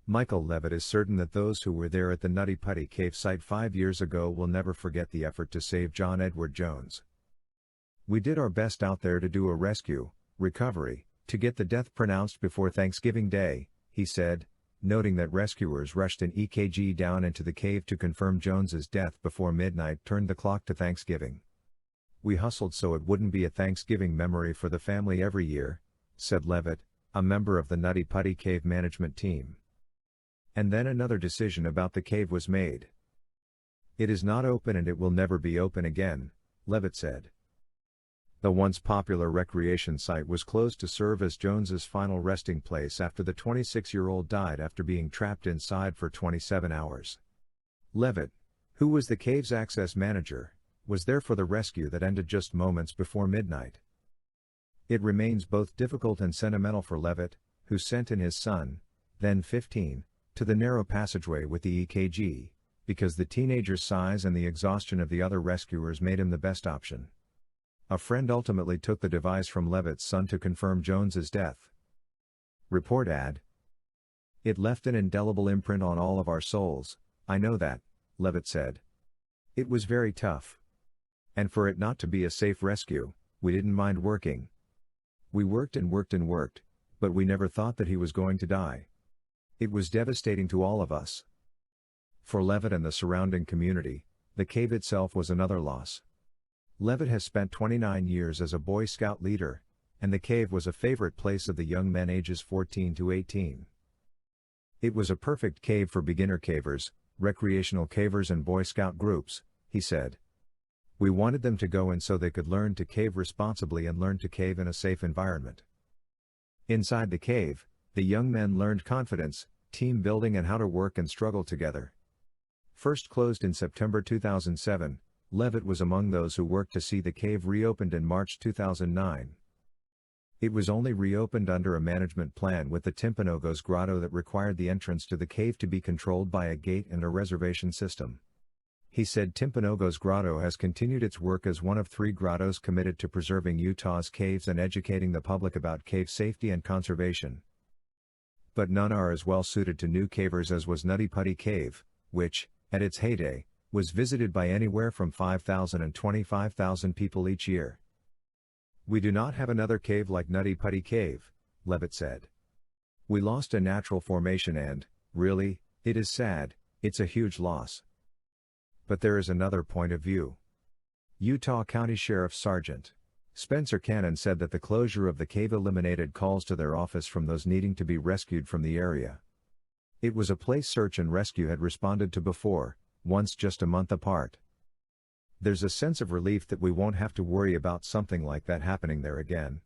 Michael Levitt is certain that those who were there at the Nutty Putty Cave site 5 years ago will never forget the effort to save John Edward Jones. "We did our best out there to do a rescue, recovery, to get the death pronounced before Thanksgiving Day," he said, noting that rescuers rushed an EKG down into the cave to confirm Jones's death before midnight turned the clock to Thanksgiving. "We hustled so it wouldn't be a Thanksgiving memory for the family every year," said Levitt, a member of the Nutty Putty Cave management team. And then another decision about the cave was made. "It is not open and it will never be open again," Levitt said. The once popular recreation site was closed to serve as Jones's final resting place after the 26-year-old died after being trapped inside for 27 hours. Levitt, who was the cave's access manager, was there for the rescue that ended just moments before midnight. It remains both difficult and sentimental for Levitt, who sent in his son, then 15, to the narrow passageway with the EKG, because the teenager's size and the exhaustion of the other rescuers made him the best option. A friend ultimately took the device from Levitt's son to confirm Jones's death. Report ad. "It left an indelible imprint on all of our souls, I know that," Levitt said. "It was very tough. And for it not to be a safe rescue, we didn't mind working. We worked and worked and worked, but we never thought that he was going to die. It was devastating to all of us." For Levitt and the surrounding community, the cave itself was another loss. Levitt has spent 29 years as a Boy Scout leader, and the cave was a favorite place of the young men ages 14 to 18. "It was a perfect cave for beginner cavers, recreational cavers and Boy Scout groups," he said. "We wanted them to go in so they could learn to cave responsibly and learn to cave in a safe environment." Inside the cave, the young men learned confidence, team building and how to work and struggle together. First closed in September 2007, Levitt was among those who worked to see the cave reopened in March 2009. It was only reopened under a management plan with the Timpanogos Grotto that required the entrance to the cave to be controlled by a gate and a reservation system. He said Timpanogos Grotto has continued its work as one of 3 grottos committed to preserving Utah's caves and educating the public about cave safety and conservation. But none are as well suited to new cavers as was Nutty Putty Cave, which, at its heyday, was visited by anywhere from 5,000 and 25,000 people each year. "We do not have another cave like Nutty Putty Cave," Levitt said. "We lost a natural formation and, really, it is sad, it's a huge loss." But there is another point of view. Utah County Sheriff Sergeant Spencer Cannon said that the closure of the cave eliminated calls to their office from those needing to be rescued from the area. It was a place search and rescue had responded to before, once just a month apart. "There's a sense of relief that we won't have to worry about something like that happening there again.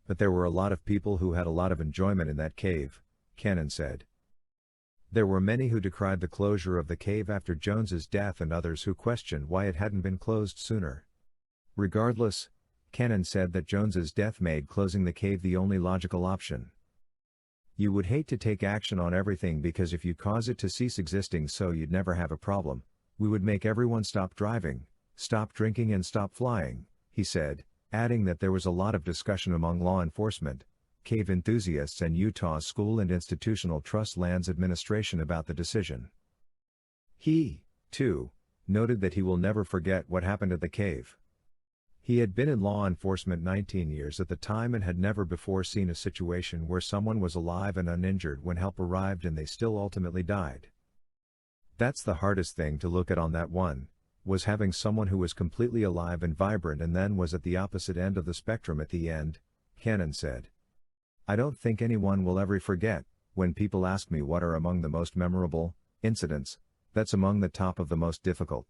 But there were a lot of people who had a lot of enjoyment in that cave," Cannon said. There were many who decried the closure of the cave after Jones's death and others who questioned why it hadn't been closed sooner. Regardless, Cannon said that Jones's death made closing the cave the only logical option. "You would hate to take action on everything because if you cause it to cease existing so you'd never have a problem, we would make everyone stop driving, stop drinking and stop flying," he said, adding that there was a lot of discussion among law enforcement, cave enthusiasts and Utah's School and Institutional Trust Lands Administration about the decision. He, too, noted that he will never forget what happened at the cave. He had been in law enforcement 19 years at the time and had never before seen a situation where someone was alive and uninjured when help arrived and they still ultimately died. "That's the hardest thing to look at on that one, was having someone who was completely alive and vibrant and then was at the opposite end of the spectrum at the end," Cannon said. "I don't think anyone will ever forget, when people ask me what are among the most memorable incidents, that's among the top of the most difficult."